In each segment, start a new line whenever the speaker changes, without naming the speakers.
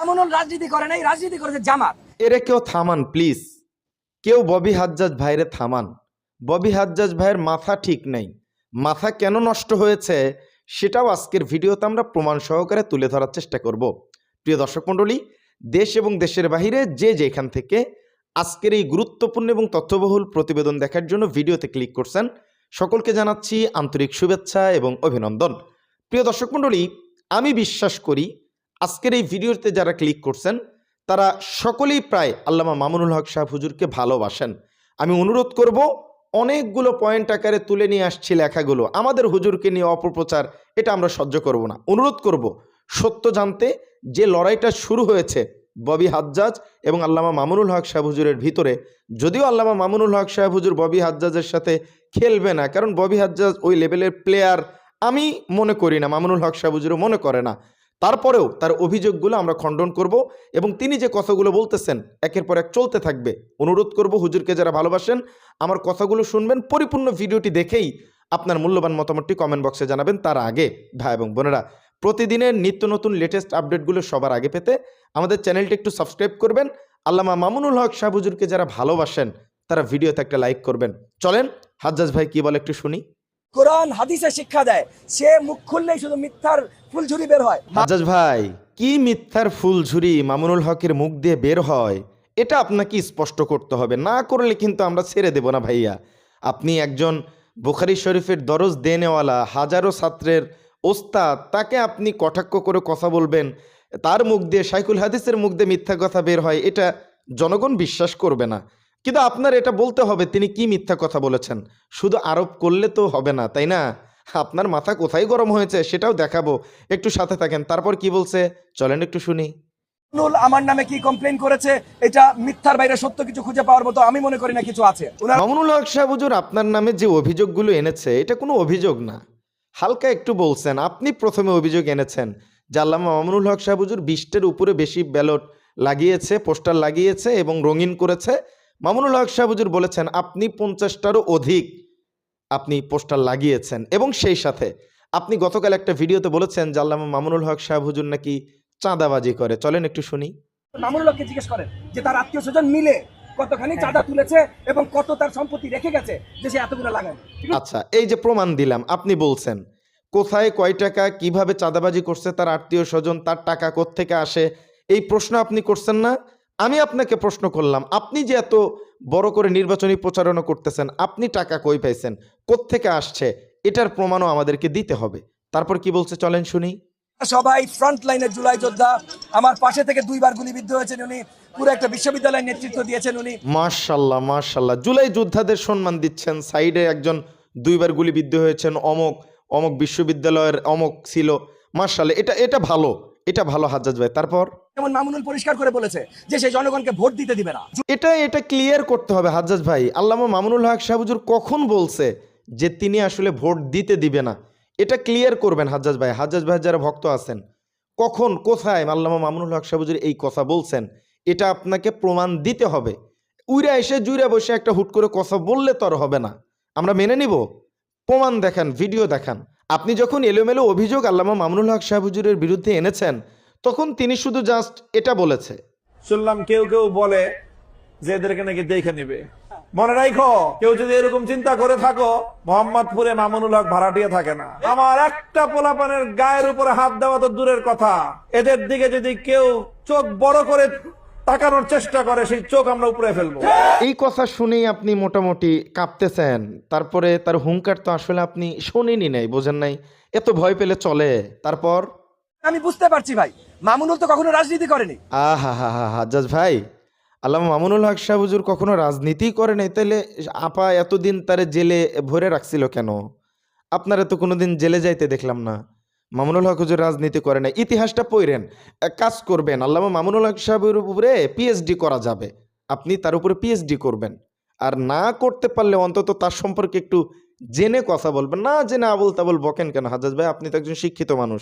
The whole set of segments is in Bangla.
মামুনুল রাজনীতি করে নাই, রাজনীতি করেছে জামাত।
এরে কেউ থামান প্লিজ, কেউ ববি হাজ্জাজ ভাইরে থামান। ববি হাজ্জাজ ভাইয়ের মাথা ঠিক নাই, মাথা কেন নষ্ট হয়েছে সেটাও আজকের ভিডিওতে আমরা প্রমাণ সহকারে তুলে ধরার চেষ্টা করব। প্রিয় দর্শক মণ্ডলী, দেশ এবং দেশের বাহিরে যে যেখান থেকে আজকের এই গুরুত্বপূর্ণ এবং তথ্যবহুল প্রতিবেদন দেখার জন্য ভিডিওতে ক্লিক করছেন, সকলকে জানাচ্ছি আন্তরিক শুভেচ্ছা এবং অভিনন্দন। প্রিয় দর্শক মণ্ডলী, আমি বিশ্বাস করি আজকের এই ভিডিওতে যারা ক্লিক করছেন তারা সকলেই প্রায় আল্লামা মামুনুল হক সাহেব হুজুরকে ভালোবাসেন। আমি অনুরোধ করব, অনেকগুলো পয়েন্ট আকারে তুলে নিয়ে আসছি লেখাগুলো, আমাদের হুজুরকে নিয়ে অপপ্রচার, এটা আমরা সহ্য করব না। অনুরোধ করব সত্য জানতে। যে লড়াইটা শুরু হয়েছে ববি হাজ্জাজ এবং আল্লামা মামুনুল হক সাহেব হুজুরের ভিতরে, যদিও আল্লামা মামুনুল হক সাহেব হুজুর ববি হাজ্জাজের সাথে খেলবে না, কারণ ববি হাজ্জাজ ওই লেভেলের প্লেয়ার আমি মনে করি না, মামুনুল হক সাহেব হুজুরও মনে করে না। তারপরেও তার অভিযোগগুলো আমরা খণ্ডন করব এবং তিনি যে কথাগুলো বলতেছেন একের পর এক চলতে থাকবে। অনুরোধ করব হুজুরকে যারা ভালোবাসেন আমার কথাগুলো শুনবেন, পরিপূর্ণ ভিডিওটি দেখেই আপনার মূল্যবান মতামতটি কমেন্ট বক্সে জানাবেন। তার আগে ভাই এবং বোনেরা, প্রতিদিনের নিত্য নতুন লেটেস্ট আপডেটগুলো সবার আগে পেতে আমাদের চ্যানেলটি একটু সাবস্ক্রাইব করবেন। আল্লামা মামুনুল হক সাহেব হুজুরকে যারা ভালোবাসেন তারা ভিডিওতে একটা লাইক করবেন। চলেন হাজ্জাজ ভাই কি বলে একটু শুনি।
কোরআন হাদিসে শিক্ষা দেয়, সে মুখ খুললেই শুধু মিথ্যার ফুলঝুরি বের হয়।
হাজ্জাজ ভাই, কি মিথ্যার ফুলঝুরি মামুনুল হকের মুখ দিয়ে বের হয় এটা আপনাকে স্পষ্ট করতে হবে, না করলে কিন্তু আমরা ছেড়ে দেব না ভাইয়া। আপনি একজন বুখারী শরীফের দরজ দেনেওয়ালা, হাজারো ছাত্রের ওস্তাদ, তাকে আপনি কটাক্ষ করে কথা বলবেন, তার মুখ দিয়ে শাইখুল হাদিসের মুখ দিয়ে মিথ্যা কথা বের হয়, এটা জনগণ বিশ্বাস করবে না। কিন্তু আপনার এটা বলতে হবে তিনি কি মিথ্যা কথা বলেছেন, শুধু আরোপ করলে তো হবে না, তাই না? আপনার মাথা কোথায় গরম হয়েছে সেটাও দেখাবো, একটু সাথে থাকেন। তারপর কি বলছে চলেন একটু শুনি।
মামুনুল আমার নামে কি কমপ্লেইন করেছে, এটা মিথ্যার বাইরে সত্য কিছু খুঁজে পাওয়ার মতো আমি মনে করি না কিছু আছে।
মামুনুল হক সাহেব হুজুর আপনার নামে যে অভিযোগগুলো এনেছে এটা কোনো অভিযোগ না, হালকা একটু বলছেন। আপনি প্রথমে অভিযোগ এনেছেন যে আল্লামা মামুনুল হক সাহেব হুজুর 20টার উপরে বেশি ব্যালট লাগিয়েছে, পোস্টার লাগিয়েছে এবং রঙিন করেছে। মামুনুল হক সাহেব হুজুর বলেছেন আপনি 50টারও অধিক আপনি পোস্টার লাগিয়েছেন, এবং সেই সাথে আপনি গতকাল একটা ভিডিওতে বলেছেন যে আল্লামা মামুনুল হক সাহেব হুজুর নাকি চাঁদাবাজি করে। চলেন একটু শুনি।
মামুনুল হককে জিজ্ঞেস করেন যে তার আত্মীয় স্বজন মিলে কতখানি চাঁদা তুলেছে এবং কত তার সম্পত্তি রেখে গেছে যে সে এতগুলো লাগায়।
আচ্ছা, এই যে প্রমাণ দিলাম, আপনি বলছেন কোথায় কয় টাকা কিভাবে চাঁদাবাজি করছে তার আত্মীয় স্বজন, তার টাকা কোত্থেকে আসে, এই প্রশ্ন আপনি করছেন না। আমি আপনাকে প্রশ্ন করলাম, আপনি যে এত বড় করে নির্বাচনী প্রচারণা করতেছেন, আপনি টাকা কই পাইছেন, কোত্থেকে আসছে, এটার প্রমাণও আমাদেরকে দিতে হবে। তারপর কি বলছে চলেন শুনি।
সবাই ফ্রন্ট লাইনের জুলাই যোদ্ধা, আমার পাশে থেকে 2বার গুলিবিদ্ধ হয়েছেন উনি, পুরো একটা বিশ্ববিদ্যালয়ের নেতৃত্ব দিয়েছেন উনি।
মাশাল্লাহ মাশাল্লাহ, জুলাই যোদ্ধাদের সম্মান দিচ্ছেন, সাইডে একজন 2বার গুলিবিদ্ধ হয়েছেন, অমক অমক বিশ্ববিদ্যালয়ের অমক ছিল। মাশাল্লাহ, এটা ভালো, এটা ভালো হাজ্জাজ ভাই। তারপর
যেমন মামুনুল পরিষ্কার করে বলেছে যে সে জনগণকে ভোট দিতে দিবে না।
এটা ক্লিয়ার করতে হবে হাজ্জাজ ভাই। আল্লামা মামুনুল হক সাহেব হুজুর কখন বলছে যে তিনি আসলে ভোট দিতে দিবে না, এটা ক্লিয়ার করবেন হাজ্জাজ ভাই। হাজ্জাজ ভাই যারা ভক্ত আছেন, কখন কোথায় আল্লামা মামুনুল হক সাহেব হুজুর এই কথা বলছেন এটা আপনাকে প্রমাণ দিতে হবে। উইরা এসে জুইরা বসে একটা হুট করে কথা বললে তো আর হবে না, আমরা মেনে নিব। প্রমাণ দেখান, ভিডিও দেখান। আপনি যখন এলোমেলো অভিযোগ আল্লামা মামুনুল হক সাহেব হুজুরের বিরুদ্ধে এনেছেন তখন তিনি শুধু জাস্ট এটা বলেছে।
শুনলাম কেউ কেউ বলে যে এদেরকে নাকি দেখে নিবে। মনে রাখো, কেউ যদি এরকম চিন্তা করে থাকো, মোহাম্মদপুরে মামুনুল হক ভাড়াটিয়া থাকে না। আমার একটা পোলাপানের গায়ের উপরে হাত দেওয়া তো দূরের কথা, এদের দিকে যদি কেউ চোখ বড় করে তাকানোর চেষ্টা করে সেই চোখ আমরা উপরে ফেলবো।
এই কথা শুনেই আপনি মোটামুটি কাঁপতেছেন। তারপরে তার হুঙ্কার তো আসলে আপনি শোনেনই নাই, বোঝেন নাই, এত ভয় পেলে চলে। তারপর
আমি বুঝতে পারছি ভাই, মামুনুল তো কখনো রাজনীতি করেনি।
আহা হা হা হাজ্জাজ ভাই, আল্লামা মামুনুল হক সাহেব হুজুর কখনো রাজনীতি করে নাই, তাইলে আপা এতদিন তারে জেলে ভরে রাখছিল কেন? আপনারা তো কোনোদিন জেলে যাইতে দেখলাম না। মামুনুল হক হুজুর রাজনীতি করে নাই, ইতিহাসটা পড়েন, এক কাজ করবেন, আল্লামা মামুনুল হক সাহেবের উপরে পিএইচডি করা যাবে, আপনি তার উপরে পিএইচডি করবেন। আর না করতে পারলে অন্তত তার সম্পর্কে একটু জেনে কথা বলবেন, না জেনে আবল তাবল বকেন কেন? হাজ্জাজ ভাই আপনি তো একজন শিক্ষিত মানুষ।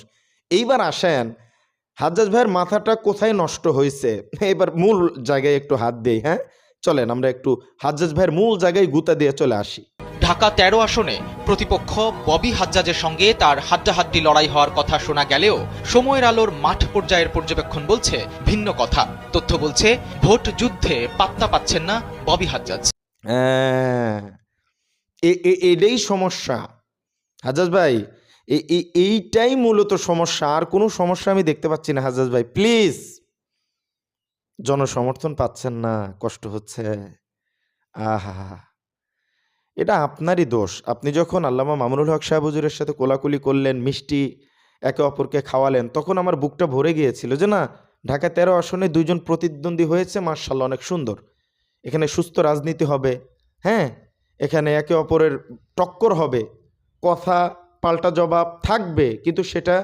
এইবার আসেন হাজ্জাজ ভাইয়ের মাথাটা কোথায় নষ্ট হয়েছে, এবার মূল জায়গায় একটু হাত দেই। হ্যাঁ চলেন আমরা একটু হাজ্জাজ ভাইয়ের মূল জায়গায় গুতা দিয়ে চলে আসি।
ঢাকা ১৩ আসনে প্রতিপক্ষ ববি হাজ্জাজের সঙ্গে তার হাড্ডাহাড্ডি লড়াই হওয়ার কথা শোনা গেলেও সময়ের আলোর মাঠ পর্যায়ের পর্যবেক্ষণ বলছে ভিন্ন কথা। তথ্য বলছে ভোট যুদ্ধে পাত্তা পাচ্ছেন না ববি হাজ্জাজ।
এটাই সমস্যা হাজ্জাজ ভাই, এইটাই মূলত সমস্যা, আর কোনো সমস্যা আমি দেখতে পাচ্ছি না। হাজ্জাজ ভাই প্লিজ, জনসমর্থন পাচ্ছেন না, কষ্ট হচ্ছে। আহা, এটা আপনারই দোষ। আপনি যখন আল্লামা মামুনুল হক সাহেব হুজুরের সাথে কোলাকুলি করলেন, মিষ্টি একে অপরকে খাওয়ালেন, তখন আমার বুকটা ভরে গিয়েছিল যে না, ঢাকা ১৩ আসনে দুইজন প্রতিদ্বন্দ্বী হয়েছে, মার্শাল্লাহ অনেক সুন্দর। এখানে সুস্থ রাজনীতি হবে, হ্যাঁ, এখানে একে অপরের টক্কর হবে, কথা পাল্টা জবাব থাকবে, কিন্তু সেটা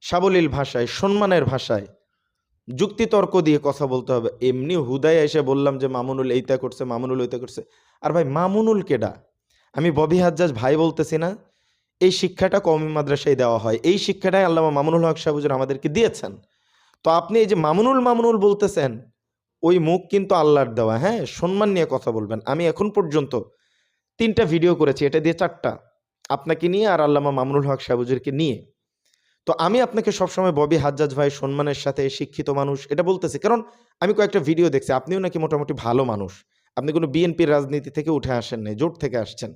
সাবলীল ভাষায়, সম্মানের ভাষায়, যুক্তিতর্ক দিয়ে কথা বলতে হবে। এমনি হুদায় এসে বললাম যে মামুনুল এইটা করছে, মামুনুল ওইটা করছে। আর ভাই মামুনুল কেডা? আমি ববি হাজ্জাজ ভাই বলতেছি না, এই শিক্ষাটা কওমি মাদ্রাসায় দেওয়া হয়, এই শিক্ষাটাই আল্লামা মামুনুল হক সাহেব হুজুর আমাদেরকে দিয়েছেন। তো আপনি এই যে মামুনুল মামুনুল বলতেছেন, ওই মুখ কিন্তু আল্লাহর দেওয়া, হ্যাঁ, সম্মান নিয়ে কথা বলবেন। আমি এখন পর্যন্ত 3টা ভিডিও করেছি, এটা দিয়ে 4টা, আপনাকে নিয়ে আর আল্লামা মামুনুল হক সাহেব হুজুরকে নিয়ে। তো আমি আপনাকে সবসময় ববি হাজ্জাজ ভাই সম্মানের সাথে, শিক্ষিত মানুষ এটা বলতেছি, কারণ আমি কয়েকটা ভিডিও দেখছি, আপনিও নাকি মোটামুটি ভালো মানুষ, আপনি কোনো বিএনপির রাজনীতি থেকে উঠে আসেন নাই, জোট থেকে আসছেন।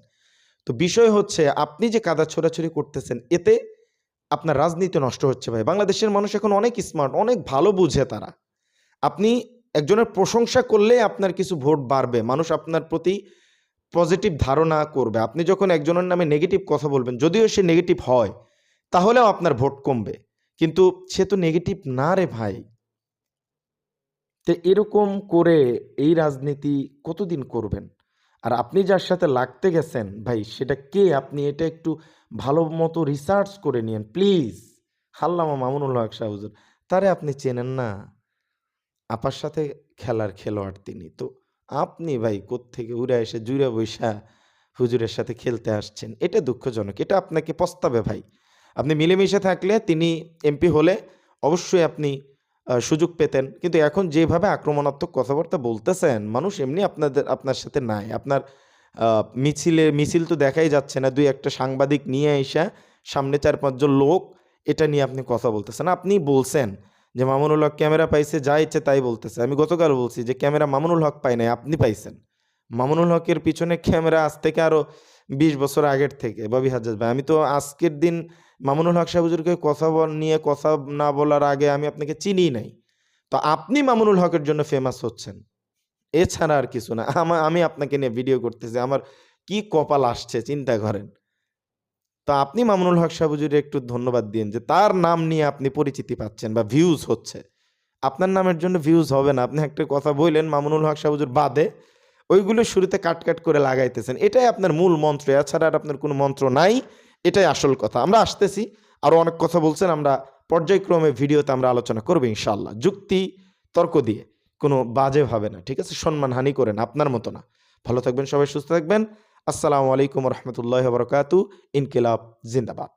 তো বিষয় হচ্ছে আপনি যে কাদা ছোড়াছুড়ি করতেছেন, এতে আপনার রাজনীতি নষ্ট হচ্ছে ভাই। বাংলাদেশের মানুষ এখন অনেক স্মার্ট, অনেক ভালো বুঝে তারা। আপনি একজনের প্রশংসা করলে আপনার কিছু ভোট বাড়বে, মানুষ আপনার প্রতি পজিটিভ ধারণা করবে। আপনি যখন একজনের নামে নেগেটিভ কথা বলবেন, যদিও সে নেগেটিভ হয়, তাহলেও আপনার ভোট কমবে, কিন্তু সে তো নেগেটিভ না রে ভাই। তো এরকম করে এই রাজনীতি কতদিন করবেন? আর আপনি যার সাথে লাগতে গেছেন ভাই, সেটা কে? আপনি এটা একটু ভালো মতো রিসার্চ করে নিন প্লিজ। আল্লামা মামুনুল হক সাহেব হুজুর, তারে আপনি চেনেন না? আপার সাথে খেলার খেলোয়াড় তিনি। তো আপনি ভাই কোত্থেকে উড়ে এসে জুড়ে বৈশা হুজুরের সাথে খেলতে আসছেন, এটা দুঃখজনক। এটা আপনাকে পস্তাবে ভাই। আপনি মিলেমিশে থাকলে, তিনি এমপি হলে অবশ্যই আপনি সুযোগ পেতেন, কিন্তু এখন যেভাবে আক্রমণাত্মক কথাবার্তা বলতেছেন, মানুষ এমনি আপনার সাথে নাই। আপনার মিছিল তো দেখাই যাচ্ছে না, 2-1টা সাংবাদিক নিয়ে আইসা সামনে 4-5 জন লোক, এটা নিয়ে আপনি কথা বলতেছেন। আপনি বলছেন যে মামুনুল হক ক্যামেরা পাইছে, যা ইচ্ছে তাই বলতেছে। আমি গতকাল বলছি যে ক্যামেরা মামুনুল হক পায় নাই, আপনি পাইছেন। মামুনুল হকের পিছনে ক্যামেরা আজ থেকে আরো 20 বছর আগের থেকে ববি হাজ্জাজ ভাই। আমি তো আজকের দিন মামুনুল হক সাহেব হুজুরকে নিয়ে কথা না বলার আগে আমি আপনাকে চিনি নাই। তো আপনি মামুনুল হকের জন্য ফেমাস হচ্ছেন, এছাড়া আর কিছু না। আমি আপনাকে নিয়ে ভিডিও করতেছি, আমার কি কপাল আসছে চিন্তা করেন। তো আপনি মামুনুল হক সাহেব হুজুরে একটু ধন্যবাদ দিন যে তার নাম নিয়ে আপনি পরিচিতি পাচ্ছেন বা ভিউজ হচ্ছে। আপনার নামের জন্য ভিউজ হবে না। আপনি একটা কথা বললেন মামুনুল হক সাহেব হুজুর বাদে, ওইগুলো শুরুতে কাট করে লাগাইতেছেন, এটাই আপনার মূল মন্ত্র, এছাড়া আর আপনার কোনো মন্ত্র নাই। এটাই আসল কথা। আমরা আসতেছি, আরো অনেক কথা বলছেন, আমরা পর্যায়ক্রমে ভিডিওতে আমরা আলোচনা করবো ইনশাআল্লাহ, যুক্তি তর্ক দিয়ে, কোনো বাজে ভাবে না, ঠিক আছে? সম্মান হানি করেন, আপনার মতো না। ভালো থাকবেন সবাই, সুস্থ থাকবেন। আসসালামু আলাইকুম রহমতুল্লাহ বরকাতু। ইনকিলাব জিন্দাবাদ।